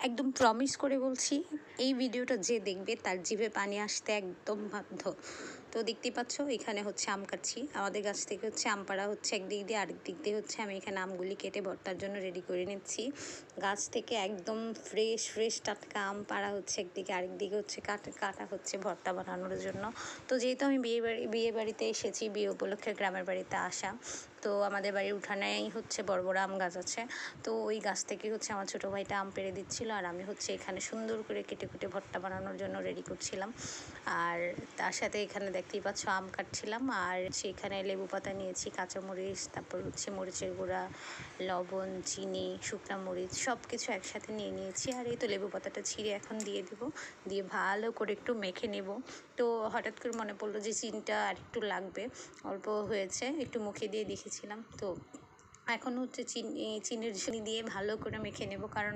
একদম প্রমিস করে বলছি, এই ভিডিওটা যে দেখবে তার জিভে পানি আসতে একদম বাধ্য। তো দেখতেই পাচ্ছ এখানে হচ্ছে আম কাটছি, আমাদের গাছ থেকে হচ্ছে আম পাড়া হচ্ছে একদিক দিয়ে, আরেক দিক দিয়ে হচ্ছে আমি এখানে আমগুলি কেটে ভর্তার জন্য রেডি করে নিচ্ছি। গাছ থেকে একদম ফ্রেশ ফ্রেশ টাটকা আম পাড়া হচ্ছে একদিকে, আরেক দিকে হচ্ছে কাটা হচ্ছে ভর্তা বানানোর জন্য। তো যেহেতু আমি বিয়ে বাড়িতে এসেছি, বিয়ে উপলক্ষে গ্রামের বাড়িতে আসা, তো আমাদের বাড়ির উঠানেই হচ্ছে বড় বড় আম গাছ আছে। তো ওই গাছ থেকে হচ্ছে আমার ছোটো ভাইটা আম পেড়ে দিচ্ছিলো, আর আমি হচ্ছে এখানে সুন্দর করে কেটে কুটে ভর্তা বানানোর জন্য রেডি করছিলাম। আর তার সাথে এখানে দেখতেই পাচ্ছ আম কাটছিলাম, আর সেখানে লেবু পাতা নিয়েছি, কাঁচামরিচ, তারপর হচ্ছে মরিচের গুঁড়া, লবণ, চিনি, শুকনা মরিচ সব কিছু একসাথে নিয়ে নিয়েছি। আর এই তো লেবু পাতাটা ছিঁড়ে এখন দিয়ে দেবো, দিয়ে ভালো করে একটু মেখে নেব। তো হঠাৎ করে মনে পড়লো যে চিনিটা আর একটু লাগবে, অল্প হয়েছে, একটু মুখে দিয়ে দেখেছিলাম। তো এখন হচ্ছে চিনির দিয়ে ভালো করে মেখে নেব, কারণ